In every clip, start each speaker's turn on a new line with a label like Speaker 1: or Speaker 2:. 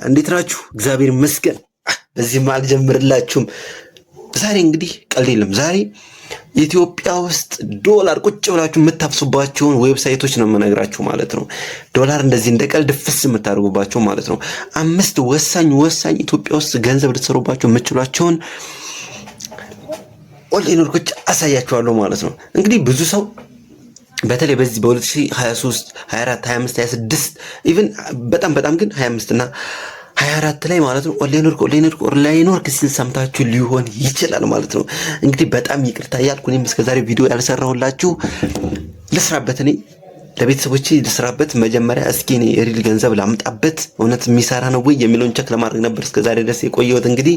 Speaker 1: እንዴት ናችሁ? እግዚአብሔር ይመስገን። በዚህም አልጀምርላችሁም። ዛሬ እንግዲህ ቀልድ የለም። ዛሬ ኢትዮጵያ ውስጥ ዶላር ቁጭ ብላችሁ የምታፍሱባቸውን ዌብሳይቶች ነው የምነግራችሁ ማለት ነው። ዶላር እንደዚህ እንደ ቀልድ ፍስ የምታደርጉባቸው ማለት ነው። 5 ወሳኝ ኢትዮጵያ ውስጥ ገንዘብ ልትሰሩባቸው የምትችሏቸውን ኦንላይን ወርቆች አሳያችኋለሁ ማለት ነው። እንግዲህ ብዙ ሰው በተለይ በዚህ በ2023 24 25 26 ኢቭን በጣም ግን 25 እና 24 ላይ ማለት ነው ኦንላይን ወርክ ሲል ሰምታችሁ ሊሆን ይችላል ማለት ነው። እንግዲህ በጣም ይቅርታ ያልኩ እኔም እስከዛሬ ቪዲዮ ያልሰራሁላችሁ ልስራበት፣ እኔ ለቤተሰቦቼ ልስራበት። መጀመሪያ እስኪ እኔ ሪል ገንዘብ ላምጣበት እውነት የሚሰራ ነው ወይ የሚለውን ቸክ ለማድረግ ነበር እስከዛሬ ድረስ የቆየሁት። እንግዲህ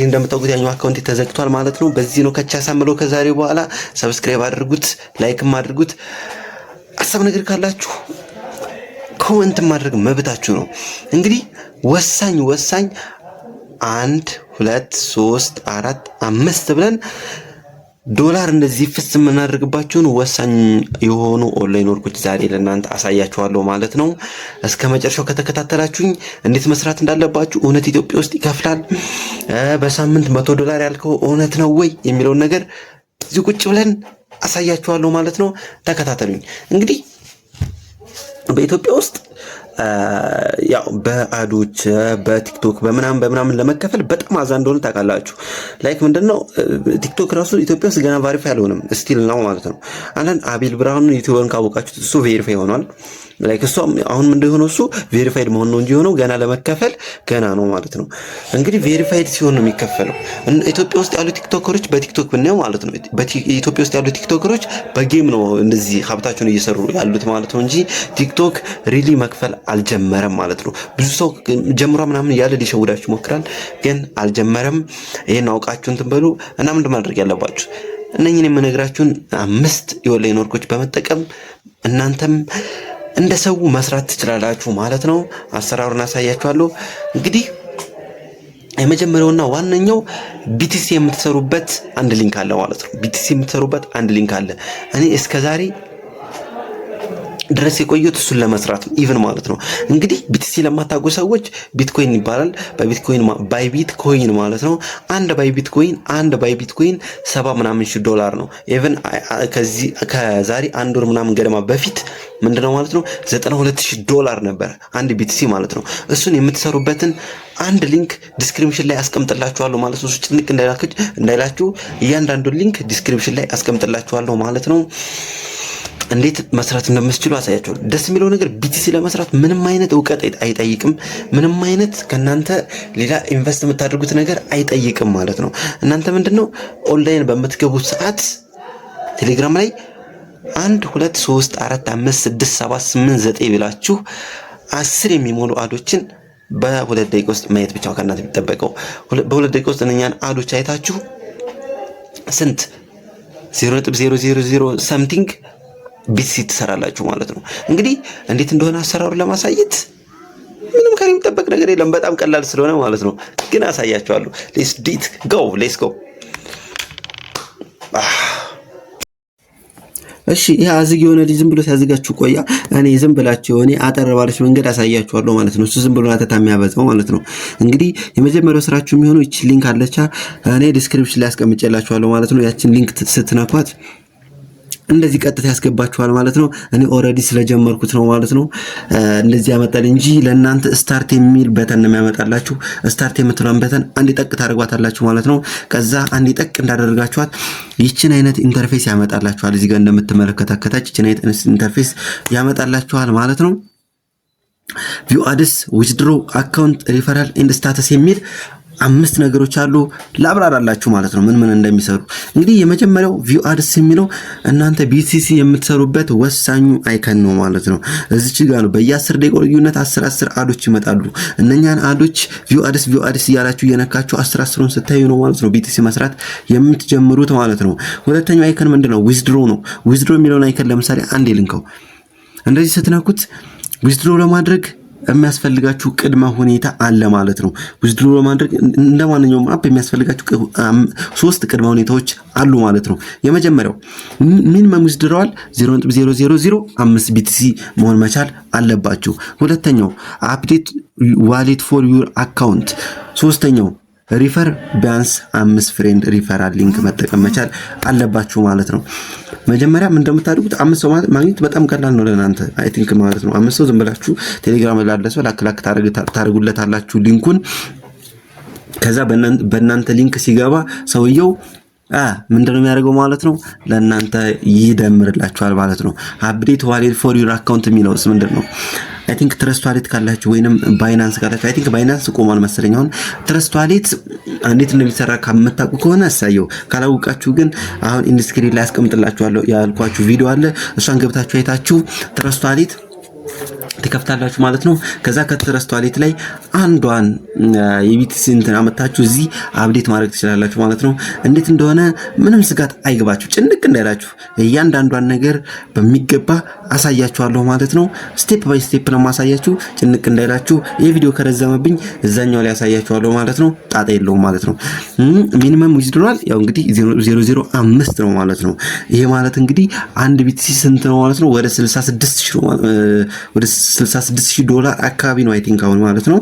Speaker 1: እንደምታውቁት ያኛው አካውንት ተዘግቷል ማለት ነው። በዚህ ነው ከቻሳምለው ከዛሬ በኋላ ሰብስክራይብ አድርጉት፣ ላይክም አድርጉት። አሳብ ነገር ካላችሁ ኮሜንት ማድረግ መብታችሁ ነው። እንግዲህ ወሳኝ 1 2 3 4 5 ብለን ዶላር እንደዚህ ፍስ የምናደርግባቸውን ወሳኝ የሆኑ ኦንላይን ወርኮች ዛሬ ለእናንተ አሳያችኋለሁ ማለት ነው። እስከ መጨረሻው ከተከታተላችሁኝ እንዴት መስራት እንዳለባችሁ፣ እውነት ኢትዮጵያ ውስጥ ይከፍላል፣ በሳምንት $100 ያልከው እውነት ነው ወይ የሚለውን ነገር እዚህ ቁጭ ብለን አሳያችኋለሁ ማለት ነው። ተከታተሉኝ። እንግዲህ በኢትዮጵያ ውስጥ ያው በአዶች በቲክቶክ በምናምን ለመከፈል በጣም አዛ እንደሆነ ታውቃላችሁ። ላይክ ምንድነው ቲክቶክ ራሱ ኢትዮጵያ ውስጥ ገና ቫሪፋይ አልሆነም ስቲል ነው ማለት ነው። አንተን አቤል ብርሃኑ ዩቲዩብን ካወቃችሁት እሱ ቬሪፋይ ሆኗል። ላይክ እሱ አሁን ምንድነው የሆነው እሱ ቬሪፋይድ መሆን ነው እንጂ ሆነው ገና ለመከፈል ገና ነው ማለት ነው። እንግዲህ ቬሪፋይድ ሲሆን ነው የሚከፈለው። ኢትዮጵያ ውስጥ ያሉ ቲክቶከሮች በቲክቶክ ብናየው ማለት ነው ኢትዮጵያ ውስጥ ያሉ ቲክቶከሮች በጌም ነው እንደዚህ ሀብታቸውን እየሰሩ ያሉት ማለት ነው እንጂ ቲክቶክ ሪሊ መክፈል አልጀመረም ማለት ነው። ብዙ ሰው ጀምሯ ምናምን ያለ ሊሸውዳችሁ ይሞክራል፣ ግን አልጀመረም። ይሄን አውቃችሁ እንትን በሉ እና ምንድን ማድረግ ያለባችሁ እነኝን የምነግራችሁን 5 የኦንላይን ወርኮች በመጠቀም እናንተም እንደ ሰው መስራት ትችላላችሁ ማለት ነው። አሰራሩን አሳያችኋለሁ። እንግዲህ የመጀመሪያውና ዋነኛው ቢቲሲ የምትሰሩበት አንድ ሊንክ አለ ማለት ነው። ቢቲሲ የምትሰሩበት አንድ ሊንክ አለ። እኔ እስከዛሬ ድረስ የቆየሁት እሱን ለመስራት ኢቭን ማለት ነው። እንግዲህ ቢቲሲ ለማታውቁ ሰዎች ቢትኮይን ይባላል። ባይቢትኮይን ማለት ነው። አንድ ባይቢትኮይን 70 ሺህ ዶላር ነው። ኢቭን ከዛሬ 1 ወር ምናምን ገደማ በፊት ምንድነው ማለት ነው $92,000 ነበር አንድ ቢቲሲ ማለት ነው። እሱን የምትሰሩበትን አንድ ሊንክ ዲስክሪፕሽን ላይ አስቀምጥላችኋለሁ ማለት ነው። ጭንቅ እንዳይላችሁ እያንዳንዱን ሊንክ ዲስክሪፕሽን ላይ አስቀምጥላችኋለሁ ማለት ነው። እንዴት መስራት እንደምትችሉ አሳያችኋለሁ። ደስ የሚለው ነገር ቢቲሲ ለመስራት ምንም አይነት ዕውቀት አይጠይቅም። ምንም አይነት ከናንተ ሌላ ኢንቨስት የምታደርጉት ነገር አይጠይቅም ማለት ነው። እናንተ ምንድነው ኦንላይን በምትገቡት ሰዓት ቴሌግራም ላይ 1 2 3 4 5 6 7 8 9 ብላችሁ 10 የሚሞሉ አዶችን በ2 ደቂቃ ውስጥ ማየት ብቻ ከናንተ የሚጠበቀው። በ2 ደቂቃ ውስጥ እነኛን አዶች አይታችሁ ስንት 0.000 something ቢቲሲ ትሰራላችሁ ማለት ነው። እንግዲህ እንዴት እንደሆነ አሰራሩን ለማሳየት ምንም ከኔ የሚጠበቅ ነገር የለም። በጣም ቀላል ስለሆነ ማለት ነው። ግን አሳያችኋለሁ። ሌትስ ጎ። እሺ ይሄ አዝግ የሆነ ልጅ ዝም ብሎ ሲያዝጋችሁ ቆያ። እኔ ዝም ብላችሁ እኔ አጠር ባለች መንገድ አሳያችኋለሁ ማለት ነው። እሱ ዝም ብሎ አተታ የሚያበዛው ማለት ነው። እንግዲህ የመጀመሪያው ስራችሁ የሚሆነው እቺ ሊንክ አለቻ እኔ ዲስክሪፕሽን ላይ አስቀምጬላችኋለሁ ማለት ነው። ያችን ሊንክ ስትነኳት እንደዚህ ቀጥታ ያስገባችኋል ማለት ነው። እኔ ኦሬዲ ስለጀመርኩት ነው ማለት ነው እንደዚህ ያመጣል እንጂ ለእናንተ ስታርት የሚል በተን ነው የሚያመጣላችሁ። ስታርት የምትሏን በተን አንድ ጠቅ ታደርጓታላችሁ ማለት ነው። ከዛ አንድ ጠቅ እንዳደረጋችኋት ይችን አይነት ኢንተርፌስ ያመጣላችኋል። እዚህ ጋር እንደምትመለከቱት ከታች ይችን አይነት ኢንተርፌስ ያመጣላችኋል ማለት ነው። ቪው አድስ፣ ዊዝድሮ፣ አካውንት፣ ሪፈራል ኤንድ ስታተስ የሚል 5 ነገሮች አሉ። ላብራራላችሁ ማለት ነው ምን እንደሚሰሩ። እንግዲህ የመጀመሪያው ቪው አድስ የሚለው እናንተ ቢቲሲ የምትሰሩበት ወሳኙ አይከን ነው ማለት ነው። እዚች ጋር ነው በየ10 ደቂቃ ልዩነት 10 አዶች ይመጣሉ። እነኛን አዶች ቪው አድስ እያላችሁ እየነካችሁ 10ን ስታዩ ነው ማለት ነው ቢቲሲ መስራት የምትጀምሩት ማለት ነው። ሁለተኛው አይከን ምንድነው? ዊዝድሮ ነው። ዊዝድሮ የሚለውን አይከን ለምሳሌ አንድ ልንከው እንደዚህ ስትነኩት ዊዝድሮ ለማድረግ የሚያስፈልጋችሁ ቅድመ ሁኔታ አለ ማለት ነው። ዊዝድሮ ለማድረግ እንደማንኛውም አፕ የሚያስፈልጋችሁ 3 ቅድመ ሁኔታዎች አሉ ማለት ነው። የመጀመሪያው ሚኒመም ዊዝድሮዋል 0.005 BTC መሆን መቻል አለባችሁ። ሁለተኛው አፕዴት ዋሌት ፎር ዩር አካውንት። ሶስተኛው ሪፈር ቢያንስ 5 ፍሬንድ ሪፈራል ሊንክ መጠቀም መቻል አለባችሁ ማለት ነው። መጀመሪያ ምን እንደምታደርጉት 5 ሰው ማግኘት በጣም ቀላል ነው ለናንተ አይ ቲንክ ማለት ነው። 5 ሰው ዝም ብላችሁ ቴሌግራም ላይ ላለ ሰው ላክ ታደርጉለታላችሁ ሊንኩን። ከዛ በእናንተ ሊንክ ሲገባ ሰውየው ምንድነው የሚያደርገው ማለት ነው? ለእናንተ ይደምርላችኋል ማለት ነው። አፕዴት ዋሌት ፎር ዩር አካውንት የሚለውስ ምንድነው? አይ ቲንክ ትረስት ዋሌት ካላችሁ ወይንም ባይናንስ ካላችሁ፣ አይ ቲንክ ባይናንስ ቆሟል መሰለኝ። አሁን ትረስት ዋሌት እንዴት እንደሚሰራ ከምታውቁ ከሆነ አሳየው፣ ካላውቃችሁ ግን አሁን ኢንስክሪን ላይ አስቀምጥላችኋለሁ ያልኳችሁ ቪዲዮ አለ። እሷን ገብታችሁ አይታችሁ ትረስት ዋሌት ትከፍታላችሁ ማለት ነው። ከዛ ከትረስት ዋሌት ላይ አንዷን የቢቲሲ እንትን አመጣችሁ እዚህ አፕዴት ማድረግ ትችላላችሁ ማለት ነው። እንዴት እንደሆነ ምንም ስጋት አይገባችሁ፣ ጭንቅ እንዳይላችሁ እያንዳንዷን ነገር በሚገባ አሳያችኋለሁ ማለት ነው። ስቴፕ ባይ ስቴፕ ነው ማሳያችሁ፣ ጭንቅ እንዳይላችሁ። ይሄ ቪዲዮ ከረዘመብኝ እዛኛው ላይ አሳያችኋለሁ ማለት ነው። ጣጣ የለውም ማለት ነው። ሚኒመም ዊዝድሮዋል ያው እንግዲህ 0.005 ነው ማለት ነው። ይሄ ማለት እንግዲህ አንድ ቢቲሲ ስንት ነው ማለት ነው? ወደ 66,000 ዶላር አካባቢ ነው አይ ቲንክ አሁን ማለት ነው።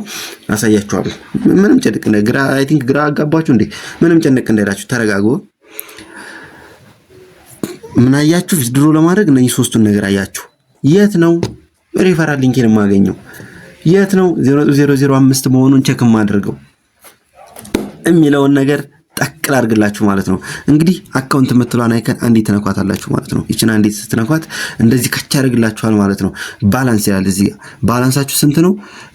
Speaker 1: አሳያችኋለሁ። ምንም ጭንቅ ግራ አይ ቲንክ ግራ አጋባችሁ እንዴ? ምንም ጭንቅ እንዳይላችሁ ተረጋጉ። ምን አያችሁ? ዊዝድሮ ለማድረግ እነዚህ 3ቱን ነገር አያችሁ። የት ነው ሪፈራል ሊንክን የማገኘው? የት ነው 0.005 መሆኑን ቼክ የማደርገው የሚለውን ነገር ጠቅል አድርግላችሁ ማለት ነው። እንግዲህ አካውንት የምትሏን አይከን አንዴት ተነኳታላችሁ ማለት ነው። ይችና አንዴት ስትነኳት እንደዚህ ከቻ ያደርግላችኋል ማለት ነው። ባላንስ ይላል እዚህ። ባላንሳችሁ ስንት ነው?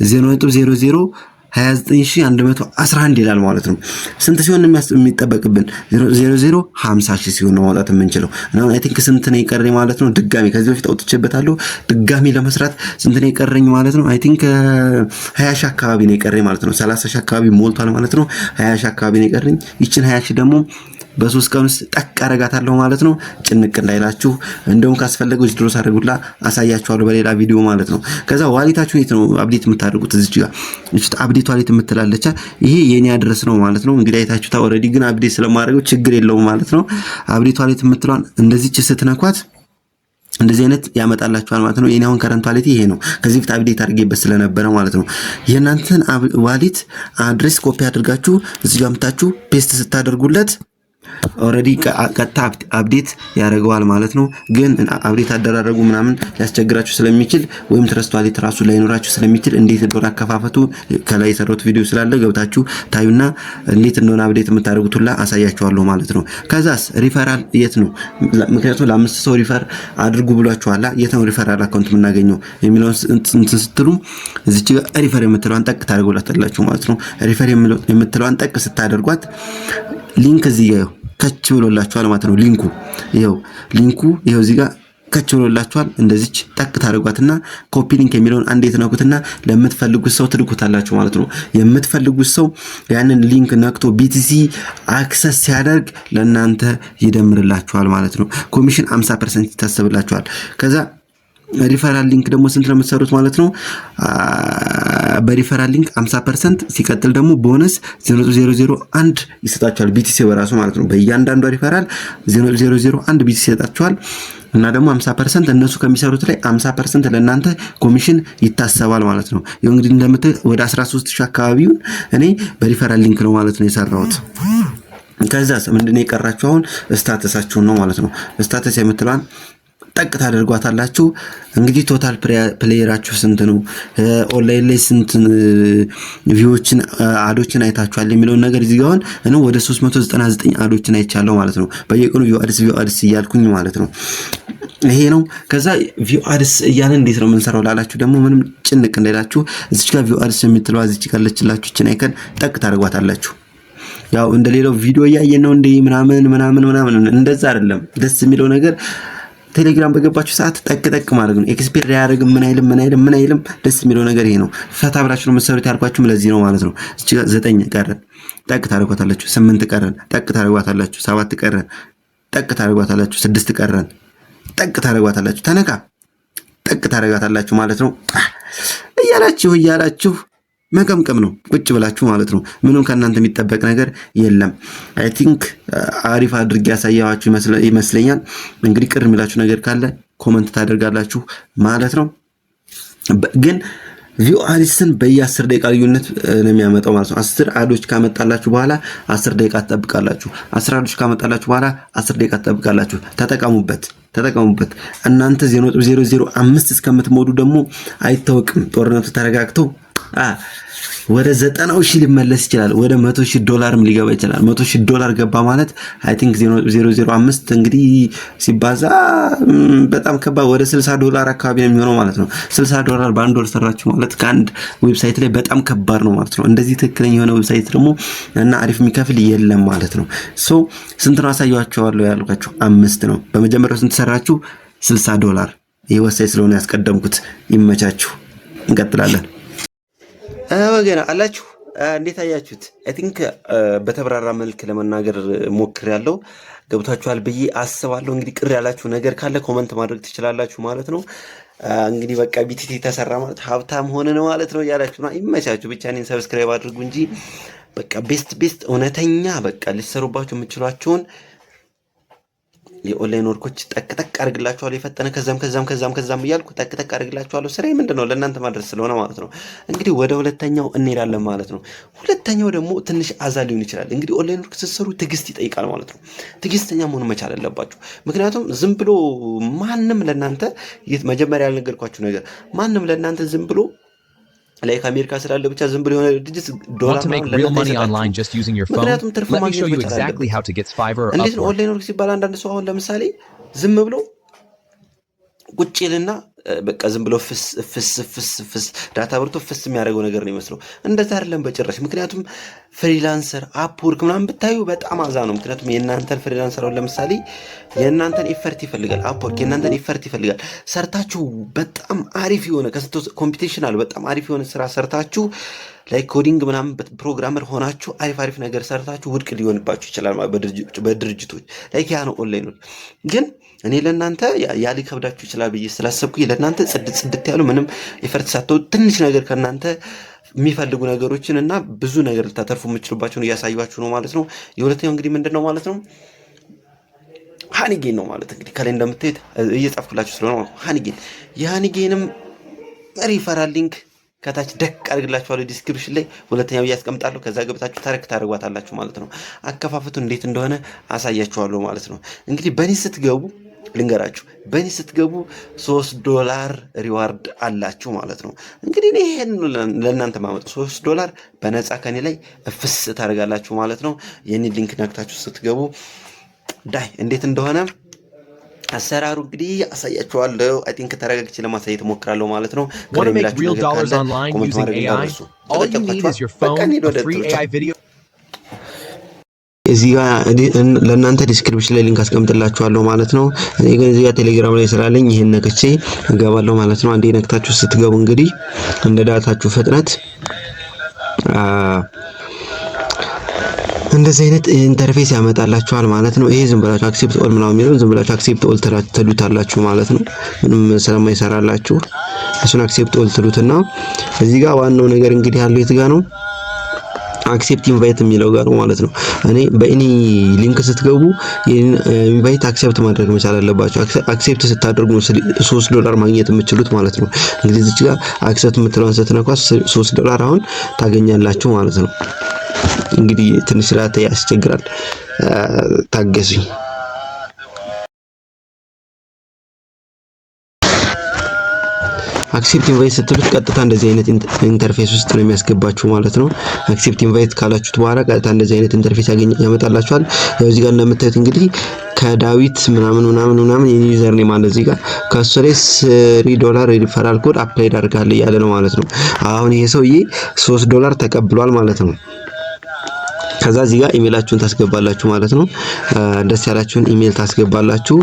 Speaker 1: 0.02911 ይላል ማለት ነው። ስንት ሲሆን የሚጠበቅብን 0.050 ሲሆን ነው ማውጣት የምንችለው። እና አይ ቲንክ ስንት ነው የቀረኝ ማለት ነው? ድጋሚ ከዚህ በፊት አውጥቼበታለሁ። ድጋሚ ለመስራት ስንት ነው የቀረኝ ማለት ነው? አይ ቲንክ 20 ሺህ አካባቢ ነው የቀረኝ ማለት ነው። 30 ሺህ አካባቢ ሞልቷል ማለት ነው። 20 ሺህ አካባቢ ነው የቀረኝ። ይችን 20 ሺህ ደግሞ በ3 ቀን ውስጥ ጠቅ አረጋታለሁ ማለት ነው። ጭንቅ እንዳይላችሁ። እንደውም ካስፈለገው ዊዝድሮ ሳደርጉላ አሳያችኋለሁ በሌላ ቪዲዮ ማለት ነው። ከዛ ዋሌታችሁ የት ነው አፕዴት የምታደርጉት? እዚች ጋር እቺ አፕዴት ዋሌት የምትላለች ይሄ የኔ አድረስ ነው ማለት ነው። እንግዲህ አይታችሁታ ኦሬዲ፣ ግን አፕዴት ስለማድረገው ችግር የለውም ማለት ነው። አፕዴት ዋሌት የምትሏን እንደዚች ስትነኳት እንደዚህ አይነት ያመጣላችኋል ማለት ነው። የኔ አሁን ከረንት ዋሌት ይሄ ነው። ከዚህ በፊት አፕዴት አድርጌበት ስለነበረ ማለት ነው። የእናንተን ዋሌት አድሬስ ኮፒ አድርጋችሁ እዚህ ጋር መጣችሁ ፔስት ስታደርጉለት ኦሬዲ ቀጥታ አፕዴት ያደርገዋል ማለት ነው። ግን አፕዴት አደራረጉ ምናምን ሊያስቸግራችሁ ስለሚችል ወይም ትረስት ዋሌት ራሱ ላይኖራችሁ ስለሚችል እንዴት እንደሆነ አከፋፈቱ ከላይ የሰራሁት ቪዲዮ ስላለ ገብታችሁ ታዩና እንዴት እንደሆነ አፕዴት የምታደርጉት ሁላ አሳያችኋለሁ ማለት ነው። ከዛስ ሪፈራል የት ነው? ምክንያቱም ለ5 ሰው ሪፈር አድርጉ ብሏችኋል። የት ነው ሪፈራል አካውንት የምናገኘው የሚለውን እንትን ስትሉ እዚች ጋር ሪፈር የምትለዋን ጠቅ ታደርጉላታላችሁ ማለት ነው። ሪፈር የምትለዋን ጠቅ ስታደርጓት ሊንክ እዚህ ጋር ከች ብሎላችኋል ማለት ነው። ሊንኩ ይሄው እዚህ ጋር ከች ብሎላችኋል። እንደዚች ጠቅ ታደርጓትና ኮፒ ሊንክ የሚለውን አንዴ ተነኩትና ለምትፈልጉት ሰው ትልኩታላችሁ ማለት ነው። የምትፈልጉት ሰው ያንን ሊንክ ነክቶ BTC አክሰስ ሲያደርግ ለእናንተ ይደምርላችኋል ማለት ነው። ኮሚሽን 50% ይታሰብላችኋል። ከዛ ሪፈራል ሊንክ ደግሞ ስንት ነው የምትሰሩት ማለት ነው? በሪፈራል ሊንክ 50% ሲቀጥል ደግሞ ቦነስ 0.001 ይሰጣችኋል BTC በራሱ ማለት ነው። በእያንዳንዱ ሪፈራል 0.001 BTC ይሰጣችኋል እና ደግሞ 50% እነሱ ከሚሰሩት ላይ 50% ለእናንተ ኮሚሽን ይታሰባል ማለት ነው። ይሄው እንግዲህ እንደምታዩት ወደ 13000 አካባቢውን እኔ በሪፈራል ሊንክ ነው ማለት ነው የሰራሁት። ከዛስ ምንድነው የቀራችሁ? አሁን ስታተሳችሁን ነው ማለት ነው። ስታተስ የምትሏን ጠቅ ታደርጓታላችሁ። እንግዲህ ቶታል ፕሌየራችሁ ስንት ነው፣ ኦንላይን ላይ ስንት ቪውዎችን አዶችን አይታችኋል የሚለውን ነገር እዚህ ጋር ነው። ወደ 399 አዶችን አይቻለሁ ማለት ነው። በየቀኑ ቪው አድስ እያልኩኝ ማለት ነው። ይሄ ነው። ከዛ ቪው አድስ እያልን እንዴት ነው የምንሰራው ላላችሁ ደግሞ ምንም ጭንቅ እንዳይላችሁ እዚች ጋር ቪው አድስ የምትለው እዚች ጋር ለችላችሁ እቺን አይከን ጠቅ ታደርጓታላችሁ። ያው እንደሌላው ቪዲዮ እያየን ነው እንደ ምናምን እንደዛ አይደለም። ደስ የሚለው ነገር ቴሌግራም በገባችሁ ሰዓት ጠቅ ማድረግ ነው። ኤክስፔር ያደርግም ምን አይልም። ደስ የሚለው ነገር ይሄ ነው። ፈታ ብላችሁ ነው መሰሩት ያልኳችሁ ለዚህ ነው ማለት ነው። እቺ 9 ቀረን ጠቅ ታደርጓታላችሁ። 8 ቀረን ጠቅ ታደርጓታላችሁ። 7 ቀረን ጠቅ ታደርጓታላችሁ። 6 ቀረን ጠቅ ታደርጓታላችሁ። ተነካ ጠቅ ታደርጋታላችሁ ማለት ነው። እያላችሁ መቀምቀም ነው ቁጭ ብላችሁ ማለት ነው። ምንም ከእናንተ የሚጠበቅ ነገር የለም። አይ ቲንክ አሪፍ አድርጌ ያሳያችሁ ይመስለኛል። እንግዲህ ቅር የሚላችሁ ነገር ካለ ኮመንት ታደርጋላችሁ ማለት ነው። ግን ቪው አዲስን በየ10 ደቂቃ ልዩነት ነው የሚያመጣው ማለት ነው። 10 አዶች ካመጣላችሁ በኋላ 10 ደቂቃ ትጠብቃላችሁ። 10 አዶች ካመጣላችሁ በኋላ 10 ደቂቃ ትጠብቃላችሁ። ተጠቀሙበት። እናንተ 0.005 እስከምትሞዱ ደግሞ አይታወቅም። ጦርነቱ ተረጋግቶ ወደ 90,000 ሊመለስ ይችላል። ወደ $100,000 ሊገባ ይችላል። $100,000 ገባ ማለት አይ ቲንክ 0.005 እንግዲህ ሲባዛ በጣም ከባድ ወደ $60 አካባቢ ነው የሚሆነው ማለት ነው። $60 በአንድ ወር ሰራችሁ ማለት ከአንድ ዌብሳይት ላይ በጣም ከባድ ነው ማለት ነው። እንደዚህ ትክክለኛ የሆነ ዌብሳይት ደግሞ እና አሪፍ የሚከፍል የለም ማለት ነው። ሶ ስንት ነው አሳያችኋለሁ ያልኳችሁ 5 ነው። በመጀመሪያው ስንት ሰራችሁ? $60። ይሄ ወሳኝ ስለሆነ ያስቀደምኩት። ይመቻችሁ። እንቀጥላለን። ወገና አላችሁ እንዴት አያችሁት? አይ ቲንክ በተብራራ መልክ ለመናገር ሞክሬያለሁ። ገብታችኋል ብዬ አስባለሁ። እንግዲህ ቅር ያላችሁ ነገር ካለ ኮመንት ማድረግ ትችላላችሁ ማለት ነው። እንግዲህ በቃ ቢቲቲ ተሰራ ማለት ሀብታም ሆነ ነው ማለት ነው እያላችሁ ነው። ይመቻችሁ። ብቻ እኔን ሰብስክራይብ አድርጉ እንጂ በቃ ቤስት እውነተኛ በቃ ሊሰሩባችሁ የምችሏቸውን የኦንላይን ወርኮች ጠቅጠቅ አድርግላችኋለሁ። የፈጠነ ከዛም እያልኩ ጠቅጠቅ አድርግላችኋለሁ። ስራዬ ምንድነው? ለእናንተ ማድረስ ስለሆነ ማለት ነው። እንግዲህ ወደ ሁለተኛው እንሄዳለን ማለት ነው። ሁለተኛው ደግሞ ትንሽ አዛ ሊሆን ይችላል። እንግዲህ ኦንላይን ወርክ ስትሰሩ ትዕግስት ይጠይቃል ማለት ነው። ትዕግስተኛ መሆን መቻል አለባችሁ። ምክንያቱም ዝም ብሎ ማንም ለእናንተ መጀመሪያ ያልነገርኳችሁ ነገር ማንም ለእናንተ ዝም ብሎ ላይክ አሜሪካ ስላለ ብቻ ዝም ብሎ የሆነ ድርጅት ዶላር ምክንያቱም ትርፍ ማግኘት ይችላል። እንዴት ነው ኦንላይን ወርክ ሲባል አንዳንድ ሰው አሁን ለምሳሌ ዝም ብሎ ቁጭ ይልና በቃ ዝም ብሎ ፍስ ዳታ ብርቶ ፍስ የሚያደርገው ነገር ነው የሚመስለው። እንደዛ አይደለም በጭራሽ። ምክንያቱም ፍሪላንሰር አፕወርክ ምናምን ብታዩ በጣም አዛ ነው። ምክንያቱም የእናንተን ፍሪላንሰር ለምሳሌ የእናንተን ኢፈርት ይፈልጋል። አፕወርክ የእናንተን ኢፈርት ይፈልጋል። ሰርታችሁ በጣም አሪፍ የሆነ ኮምፒቲሽናል በጣም አሪፍ የሆነ ስራ ሰርታችሁ ላይክ ኮዲንግ ምናምን ፕሮግራመር ሆናችሁ አሪፍ ነገር ሰርታችሁ ውድቅ ሊሆንባችሁ ይችላል በድርጅቶች ላይክ ያ ነው ኦንላይን ግን እኔ ለእናንተ ያ ሊከብዳችሁ ይችላል ብዬ ስላሰብኩኝ ለእናንተ ጽድት ያሉ ምንም ኢፈርት ሳትወጡ ትንሽ ነገር ከእናንተ የሚፈልጉ ነገሮችን እና ብዙ ነገር ልታተርፉ የምችሉባቸውን እያሳዩችሁ ነው ማለት ነው። የሁለተኛው እንግዲህ ምንድን ነው ማለት ነው? ሃኒጌን ነው ማለት እንግዲህ ከላይ እንደምታዩት እየጻፍኩላችሁ ስለሆነ ሃኒጌን የሃኒጌንም ሪፈራል ሊንክ ከታች ደቅ አድርግላችኋለሁ ዲስክሪፕሽን ላይ ሁለተኛው እያስቀምጣለሁ። ከዛ ገብታችሁ ታደርጓታላችሁ ማለት ነው። አከፋፈቱ እንዴት እንደሆነ አሳያችኋለሁ ማለት ነው። እንግዲህ በእኔ ስትገቡ ልንገራችሁ፣ በእኔ ስትገቡ $3 ሪዋርድ አላችሁ ማለት ነው። እንግዲህ እኔ ይሄን ለእናንተ ማመጣ $3 በነፃ ከኔ ላይ ፍስ ታደርጋላችሁ ማለት ነው። የኔ ሊንክ ነክታችሁ ስትገቡ ዳይ እንዴት እንደሆነ አሰራሩ እንግዲህ አሳያችኋለሁ። አይ ቲንክ ተረጋግቼ ለማሳየት እሞክራለሁ ማለት ነው። እዚህ ጋር ለእናንተ ዲስክሪፕሽን ላይ ሊንክ አስቀምጥላችኋለሁ ማለት ነው። እኔ ግን እዚህ ጋር ቴሌግራም ላይ ስላለኝ ይሄን ነክቼ እገባለሁ ማለት ነው። አንዴ ነክታችሁ ስትገቡ እንግዲህ እንደ ዳታችሁ ፍጥነት እንደዚህ አይነት ኢንተርፌስ ያመጣላችኋል ማለት ነው። ይሄ ዝም ብላችሁ አክሴፕት ኦል ምናምን የሚለው ዝም ብላችሁ አክሴፕት ኦል ትሉታላችሁ ማለት ነው። ምንም ስለማይሰራላችሁ እሱን አክሴፕት ኦል ትሉትና እዚህ ጋር ዋናው ነገር እንግዲህ ያለው የት ጋር ነው? አክሴፕት ኢንቫይት የሚለው ጋር ነው ማለት ነው። እኔ በእኔ ሊንክ ስትገቡ ኢንቫይት አክሴፕት ማድረግ መቻል አለባችሁ። አክሴፕት ስታደርጉ $3 ማግኘት የምትችሉት ማለት ነው። እንግዲህ እዚህ ጋር አክሴፕት የምትለውን ስትነኳት $3 አሁን ታገኛላችሁ ማለት ነው። እንግዲህ ትንሽ ስርዓት ያስቸግራል፣ ታገሱኝ። አክሴፕት ኢንቫይት ስትሉት ቀጥታ እንደዚህ አይነት ኢንተርፌስ ውስጥ ነው የሚያስገባችሁ ማለት ነው። አክሴፕት ኢንቫይት ካላችሁት በኋላ ቀጥታ እንደዚህ አይነት ኢንተርፌስ ያመጣላችኋል። ያው እዚህ ጋር እንደምታዩት እንግዲህ ከዳዊት ምናምን የዩዘር ኔም አለ እዚህ ጋር ከሱ ላይ $3 ሪፈራል ኮድ አፕላይ አድርጋለሁ እያለ ነው ማለት ነው። አሁን ይሄ ሰውዬ $3 ተቀብሏል ማለት ነው። ከዛ እዚህ ጋር ኢሜላችሁን ታስገባላችሁ ማለት ነው። ደስ ያላችሁን ኢሜል ታስገባላችሁ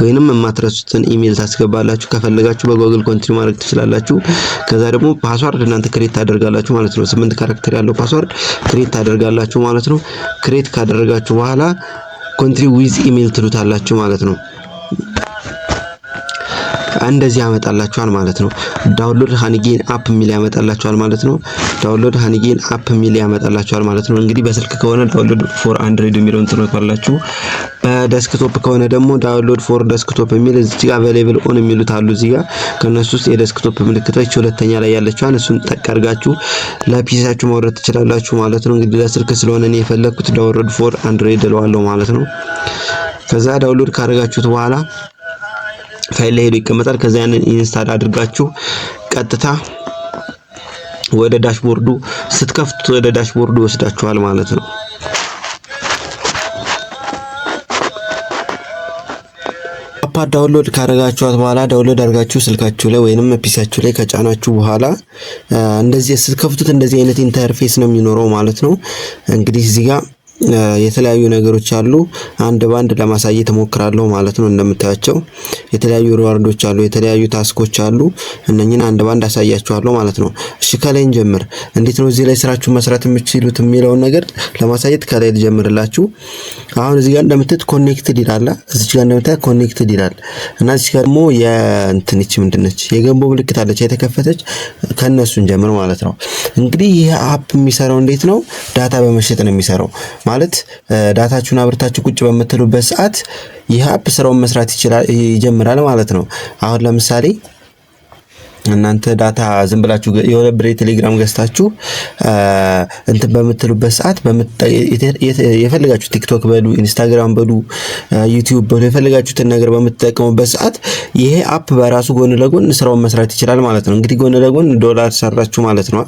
Speaker 1: ወይንም የማትረሱትን ኢሜል ታስገባላችሁ። ከፈለጋችሁ በጎግል ኮንትሪ ማድረግ ትችላላችሁ። ከዛ ደግሞ ፓስወርድ እናንተ ክሬት ታደርጋላችሁ ማለት ነው። 8 ካራክተር ያለው ፓስወርድ ክሬት ታደርጋላችሁ ማለት ነው። ክሬት ካደረጋችሁ በኋላ ኮንትሪ ዊዝ ኢሜል ትሉታላችሁ ማለት ነው። እንደዚህ ያመጣላችኋል ማለት ነው። ዳውንሎድ ሃኒጌን አፕ ሚል ያመጣላችኋል ማለት ነው። ዳውንሎድ ሃኒጌን አፕ ሚል ያመጣላችኋል ማለት ነው። እንግዲህ በስልክ ከሆነ ዳውንሎድ ፎር አንድሮይድ የሚለውን ትነካላችሁ። በዴስክቶፕ ከሆነ ደግሞ ዳውንሎድ ፎር ዴስክቶፕ የሚል እዚህ ጋር አቬሌብል ኦን የሚሉት አሉ። እዚህ ጋር ከነሱ ውስጥ የዴስክቶፕ ምልክቶች ሁለተኛ ላይ ያለችዋን እሱን ጠቅ አድርጋችሁ ለፒሲያችሁ ማውረድ ትችላላችሁ ማለት ነው። እንግዲህ ለስልክ ስለሆነ እኔ የፈለኩት ዳውንሎድ ፎር አንድሮይድ እለዋለሁ ማለት ነው። ከዛ ዳውንሎድ ካደረጋችሁት በኋላ ፋይል ላይ ሄዶ ይቀመጣል። ከዛ ያንን ኢንስታል አድርጋችሁ ቀጥታ ወደ ዳሽቦርዱ ስትከፍቱት ወደ ዳሽቦርዱ ወስዳችኋል ማለት ነው። አፓ ዳውንሎድ ካደረጋችኋት በኋላ ዳውንሎድ አድርጋችሁ ስልካችሁ ላይ ወይንም ፒሲያችሁ ላይ ከጫናችሁ በኋላ እንደዚህ ስትከፍቱት እንደዚህ አይነት ኢንተርፌስ ነው የሚኖረው ማለት ነው። እንግዲህ እዚህ ጋር የተለያዩ ነገሮች አሉ። አንድ ባንድ ለማሳየት እሞክራለሁ ማለት ነው። እንደምታያቸው የተለያዩ ሪዋርዶች አሉ፣ የተለያዩ ታስኮች አሉ። እነኚህን አንድ ባንድ አሳያችኋለሁ ማለት ነው። እሺ ከላይ እንጀምር። እንዴት ነው እዚህ ላይ ስራችሁ መስራት የምትችሉት የሚለውን ነገር ለማሳየት ከላይ ልጀምርላችሁ። አሁን እዚህ ጋር እንደምታዩት ኮኔክትድ ይላል። እዚህ ጋር እንደምታዩት ኮኔክትድ ይላል እና እዚህ ጋር ደግሞ የእንትንች ምንድነች የገንቦ ምልክት አለች የተከፈተች። ከነሱ እንጀምር ማለት ነው። እንግዲህ ይሄ አፕ የሚሰራው እንዴት ነው? ዳታ በመሸጥ ነው የሚሰራው ማለት ዳታችሁን አብርታችሁ ቁጭ በምትሉበት ሰዓት ይህ አፕ ስራውን መስራት ይጀምራል ማለት ነው። አሁን ለምሳሌ እናንተ ዳታ ዝም ብላችሁ የሆነ ብር ቴሌግራም ገዝታችሁ እንትን በምትሉበት ሰዓት የፈለጋችሁ ቲክቶክ በሉ ኢንስታግራም በሉ ዩቲዩብ በሉ የፈለጋችሁትን ነገር በምትጠቀሙበት ሰዓት ይሄ አፕ በራሱ ጎን ለጎን ስራውን መስራት ይችላል ማለት ነው። እንግዲህ ጎን ለጎን ዶላር ሰራችሁ ማለት ነው።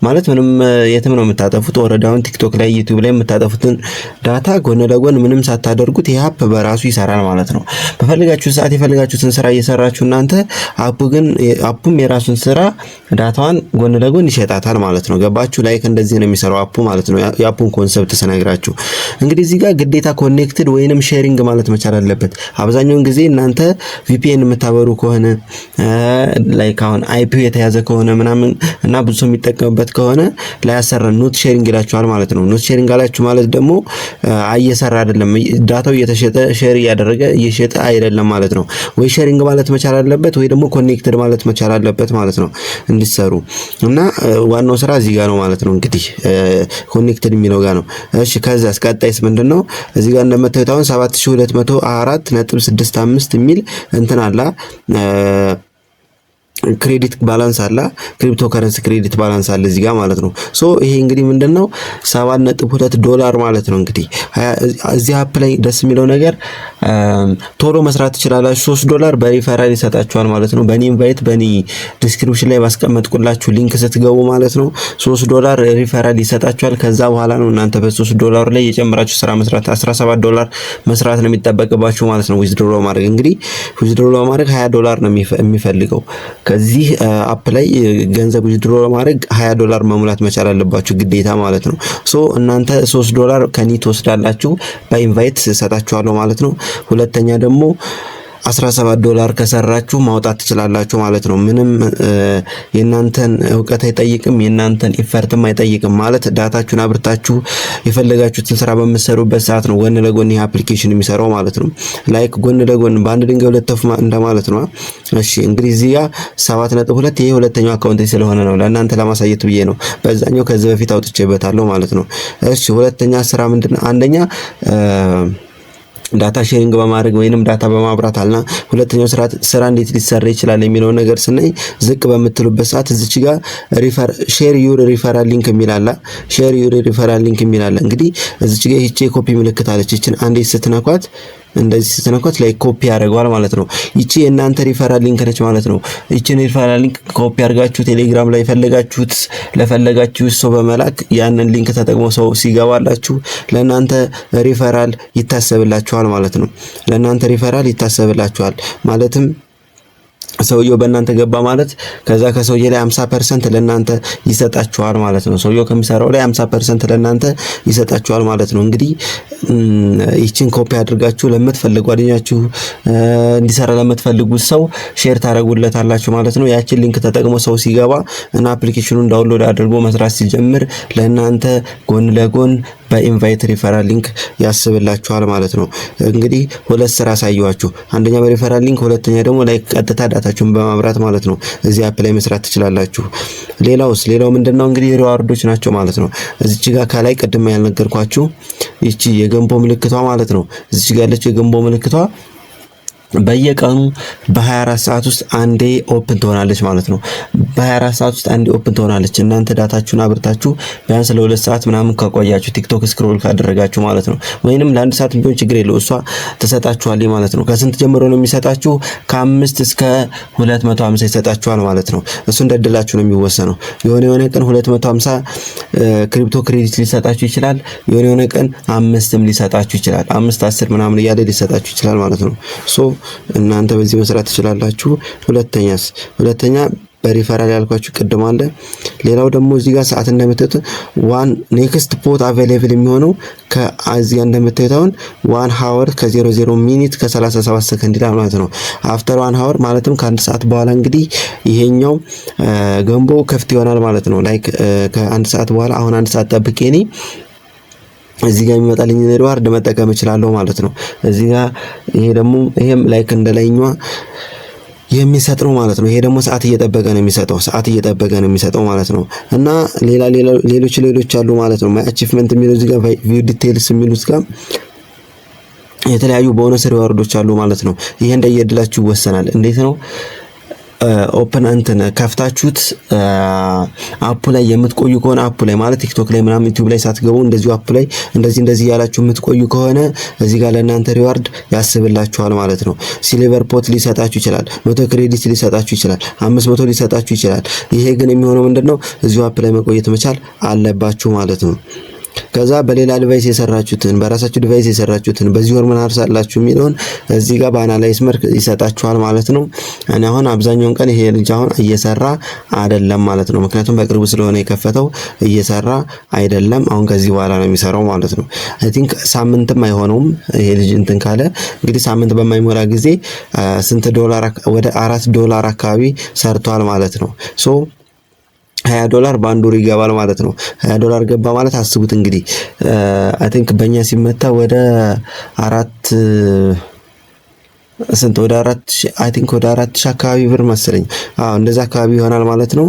Speaker 1: ማለት ምንም የትም ነው የምታጠፉት። ወረዳውን ቲክቶክ ላይ ዩቲዩብ ላይ የምታጠፉትን ዳታ ጎን ለጎን ምንም ሳታደርጉት ይሄ አፕ በራሱ ይሰራል ማለት ነው። በፈለጋችሁ ሰዓት የፈለጋችሁትን ስራ እየሰራችሁ እናንተ አፑም የራሱን ስራ ዳታዋን ጎን ለጎን ይሸጣታል ማለት ነው። ገባችሁ? ላይክ እንደዚህ ነው የሚሰራው አፑ ማለት ነው። የአፑን ኮንሰፕት ስነግራችሁ እንግዲህ እዚህ ጋር ግዴታ ኮኔክትድ ወይንም ሼሪንግ ማለት መቻል አለበት። አብዛኛውን ጊዜ እናንተ ቪፒኤን የምታበሩ ከሆነ ላይክ አሁን አይፒው የተያዘ ከሆነ ምናምን እና ብዙ ሰው የሚጠቀምበት ከሆነ ላያሰራ ኖት ሼሪንግ ይላችኋል ማለት ነው። ኖት ሼሪንግ አላችሁ ማለት ደግሞ እየሰራ አይደለም፣ ዳታው እየተሸጠ ሼር እያደረገ እየሸጠ አይደለም ማለት ነው። ወይ ሼሪንግ ማለት መቻል አለበት ወይ ደግሞ ኮኔክትድ ማለት መቻል አለበት ማለት ነው እንዲሰሩ እና ዋናው ስራ እዚህ ጋር ነው ማለት ነው። እንግዲህ ኮኔክትድ የሚለው ጋር ነው። እሺ ከዛስ ቀጣይስ ምንድነው? እዚህ ጋር እንደምታዩት አሁን 7204.65 የሚል እንትን አለ ክሬዲት ባላንስ አለ፣ ክሪፕቶ ከረንሲ ክሬዲት ባላንስ አለ እዚህ ጋር ማለት ነው። ሶ ይሄ እንግዲህ ምንድነው $7.2 ማለት ነው። እንግዲህ እዚህ አፕ ላይ ደስ የሚለው ነገር ቶሎ መስራት ትችላላችሁ። $3 በሪፈራል ይሰጣችኋል ማለት ነው። በኔ ኢንቫይት በኔ ዲስክሪፕሽን ላይ ባስቀመጥኩላችሁ ሊንክ ስትገቡ ማለት ነው $3 ሪፈራል ይሰጣችኋል። ከዛ በኋላ ነው እናንተ በ$3 ላይ የጨመራችሁ ስራ መስራት $17 መስራት ነው የሚጠበቅባችሁ ማለት ነው። ዊዝድሮ ማድረግ እንግዲህ ዊዝድሮ ማድረግ $20 ነው የሚፈልገው። ከዚህ አፕ ላይ ገንዘብ ዊዝድሮ ለማድረግ $20 መሙላት መቻል አለባችሁ ግዴታ ማለት ነው። ሶ እናንተ $3 ከኒ ትወስዳላችሁ፣ በኢንቫይት ሰጣችኋለሁ ማለት ነው። ሁለተኛ ደግሞ $17 ከሰራችሁ ማውጣት ትችላላችሁ ማለት ነው። ምንም የናንተን እውቀት አይጠይቅም፣ የናንተን ኢፈርትም አይጠይቅም ማለት ዳታችሁን አብርታችሁ የፈለጋችሁትን ስራ በመሰሩበት ሰዓት ነው ጎን ለጎን ይሄ አፕሊኬሽን የሚሰራው ማለት ነው። ላይክ ጎን ለጎን በአንድ ድንጋይ ሁለት ወፍ እንደማለት ነው። እሺ እንግዲህ እዚህ ጋር 7.2 ይሄ ሁለተኛው አካውንት ስለሆነ ነው ለእናንተ ለማሳየት ብዬ ነው። በዛኛው ከዚህ በፊት አውጥቼበታለሁ ማለት ነው። እሺ ሁለተኛ ስራ ምንድነው? አንደኛ ዳታ ሼሪንግ በማድረግ ወይንም ዳታ በማብራት አልና ሁለተኛው ስራ እንዴት ሊሰራ ይችላል የሚለው ነገር ስናይ ዝቅ በምትሉበት ሰዓት እዚች ጋር ሼር ዩር ሪፈራል ሊንክ የሚላል ሼር ዩር ሪፈራል ሊንክ የሚላል እንግዲህ እዚች ጋር ይቺ ኮፒ ምልክት አለች። እቺን አንዴ ስትነኳት እንደዚህ ስትነኳት ላይ ኮፒ ያደርገዋል ማለት ነው። ይቺ የእናንተ ሪፈራል ሊንክ ነች ማለት ነው። ይቺን ሪፈራል ሊንክ ኮፒ አድርጋችሁ ቴሌግራም ላይ ለፈለጋችሁት ሰው በመላክ ያንን ሊንክ ተጠቅሞ ሰው ሲገባላችሁ ለእናንተ ሪፈራል ይታሰብላችኋል ማለት ነው። ለእናንተ ሪፈራል ይታሰብላችኋል ማለትም ሰውየው በእናንተ ገባ ማለት ከዛ ከሰውየው ላይ 50% ለእናንተ ይሰጣችኋል ማለት ነው። ሰውየው ከሚሰራው ላይ 50% ለእናንተ ይሰጣችኋል ማለት ነው። እንግዲህ ይቺን ኮፒ አድርጋችሁ ለምትፈልጉ ጓደኛችሁ እንዲሰራ ለምትፈልጉት ሰው ሼር ታደርጉለታላችሁ ማለት ነው። ያቺን ሊንክ ተጠቅሞ ሰው ሲገባ እና አፕሊኬሽኑን ዳውንሎድ አድርጎ መስራት ሲጀምር ለእናንተ ጎን ለጎን በኢንቫይት ሪፈራል ሊንክ ያስብላችኋል ማለት ነው። እንግዲህ ሁለት ስራ አሳየዋችሁ። አንደኛ በሪፈራል ሊንክ፣ ሁለተኛ ደግሞ ላይ ቀጥታ ዳታችሁን በማብራት ማለት ነው እዚህ አፕ ላይ መስራት ትችላላችሁ። ሌላው ምንድነው እንግዲህ ሪዋርዶች ናቸው ማለት ነው። እዚች ጋር ከላይ ቅድም ያልነገርኳችሁ ይቺ የገንቦ ምልክቷ ማለት ነው። እዚች ጋር ያለችው የገንቦ ምልክቷ በየቀኑ በ24 ሰዓት ውስጥ አንዴ ኦፕን ትሆናለች ማለት ነው። በ24 ሰዓት ውስጥ አንዴ ኦፕን ትሆናለች። እናንተ ዳታችሁን አብርታችሁ ቢያንስ ለ2 ሰዓት ምናምን ከቆያችሁ ቲክቶክ ስክሮል ካደረጋችሁ ማለት ነው፣ ወይንም ለ1 ሰዓት ቢሆን ችግር የለው እሷ ትሰጣችኋለች ማለት ነው። ከስንት ጀምሮ ነው የሚሰጣችሁ? ከ5 እስከ 250 ይሰጣችኋል ማለት ነው። እሱ እንደድላችሁ ነው የሚወሰነው። የሆነ ቀን 250 ክሪፕቶ ክሬዲት ሊሰጣችሁ ይችላል። የሆነ ቀን 5ም ሊሰጣችሁ ይችላል። 5 10 ምናምን እያለ ሊሰጣችሁ ይችላል ማለት ነው። እናንተ በዚህ መስራት ትችላላችሁ። ሁለተኛ በሪፈራል ያልኳችሁ ቅድም አለ። ሌላው ደግሞ እዚህ ጋር ሰዓት እንደምታዩት ዋን ኔክስት ፖት አቬሌብል የሚሆነው ከዚህ እንደምታዩት አሁን 1 ሃወር ከ00 ሚኒት ከ37 ሰከንድ ይላል ማለት ነው። አፍተር 1 ሃወር ማለትም ከአንድ ሰዓት በኋላ እንግዲህ ይሄኛው ገንቦ ክፍት ይሆናል ማለት ነው። ላይክ ከአንድ ሰዓት በኋላ አሁን አንድ ሰዓት ጠብቄ እኔ እዚህ ጋር የሚመጣልኝ ሪዋርድ መጠቀም እችላለሁ ማለት ነው። እዚህ ጋር ይሄም ላይክ እንደላይኛው የሚሰጥ ነው ማለት ነው። ይሄ ደግሞ ሰዓት እየጠበቀ ነው የሚሰጠው ማለት ነው። እና ሌሎች አሉ ማለት ነው። ማይ አቺቭመንት የሚለው እዚህ ጋር ቪው ዲቴይልስ የሚሉት ጋር የተለያዩ ቦነስ ሪዋርዶች አሉ ማለት ነው። ይሄ እንደየድላችሁ ይወሰናል። እንዴት ነው ኦፕን እንትን ከፍታችሁት አፑ ላይ የምትቆዩ ከሆነ አፑ ላይ ማለት ቲክቶክ ላይ ምናምን ዩቲዩብ ላይ ሳትገቡ እንደዚሁ አፑ ላይ እንደዚህ ያላችሁ የምትቆዩ ከሆነ እዚህ ጋር ለእናንተ ሪዋርድ ያስብላችኋል ማለት ነው። ሲልቨር ፖት ሊሰጣችሁ ይችላል። 100 ክሬዲት ሊሰጣችሁ ይችላል። 500 ሊሰጣችሁ ይችላል። ይሄ ግን የሚሆነው ምንድነው እዚሁ አፕ ላይ መቆየት መቻል አለባችሁ ማለት ነው። ከዛ በሌላ ዲቫይስ የሰራችሁትን በራሳችሁ ዲቫይስ የሰራችሁትን በዚህ ወር ምን አርሳላችሁ የሚለውን እዚህ ጋር በአናላይዝ መልክ ይሰጣችኋል ማለት ነው። እኔ አሁን አብዛኛውን ቀን ይሄ ልጅ አሁን እየሰራ አይደለም ማለት ነው። ምክንያቱም በቅርቡ ስለሆነ የከፈተው እየሰራ አይደለም። አሁን ከዚህ በኋላ ነው የሚሰራው ማለት ነው። አይ ቲንክ ሳምንትም አይሆነውም ይሄ ልጅ እንትን ካለ እንግዲህ ሳምንት በማይሞላ ጊዜ ስንት ዶላር ወደ $4 አካባቢ ሰርቷል ማለት ነው። ሶ $20 በአንድ ወር ይገባል ማለት ነው። $20 ገባ ማለት አስቡት እንግዲህ አይ ቲንክ በእኛ ሲመታ ወደ 4000 አካባቢ ብር መሰለኝ። እንደዛ አካባቢ ይሆናል ማለት ነው።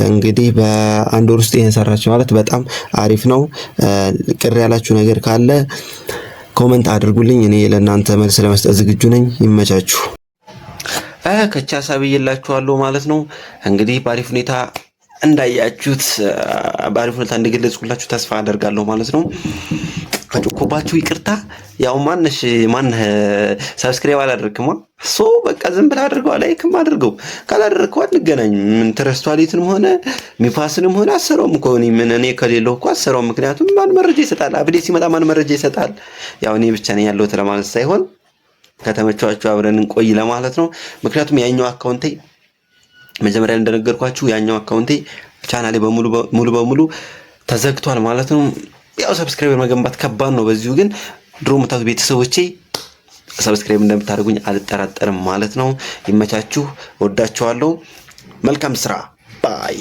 Speaker 1: እንግዲህ በአንድ ወር ውስጥ ይሄን ሰራችሁ ማለት በጣም አሪፍ ነው። ቅር ያላችሁ ነገር ካለ ኮሜንት አድርጉልኝ። እኔ ለእናንተ መልስ ለመስጠት ዝግጁ ነኝ። ይመቻችሁ። ከቻ ሳብዬላችኋለሁ ማለት ነው። እንግዲህ በአሪፍ ሁኔታ እንዳያችሁት በአሪፍ ሁኔታ እንደገለጽኩላችሁ ተስፋ አደርጋለሁ ማለት ነው። ከጮኮባችሁ ይቅርታ። ያው ማነህ ሰብስክራይብ አላደረክማ በቃ ዝም ብለህ አድርገው፣ ላይክም አድርገው። ካላደረከው አንገናኝ። ምን ትረስቷሊትንም ሆነ ሚፋስንም ሆነ አሰረውም እኮ እኔ ከሌለው እኮ አሰረውም። ምክንያቱም ማን መረጃ ይሰጣል? አብዴት ሲመጣ ማን መረጃ ይሰጣል? ያው እኔ ብቻ ነኝ ያለሁት ለማለት ሳይሆን ከተመቻችሁ አብረን እንቆይ ለማለት ነው። ምክንያቱም ያኛው አካውንቴ መጀመሪያ እንደነገርኳችሁ ያኛው አካውንቴ ቻናሌ ሙሉ በሙሉ ተዘግቷል ማለት ነው። ያው ሰብስክራይበር መገንባት ከባድ ነው። በዚሁ ግን ድሮ መታቱ ቤተሰቦቼ ሰብስክራይብ እንደምታደርጉኝ አልጠራጠርም ማለት ነው። ይመቻችሁ። ወዳችኋለሁ። መልካም ስራ ባይ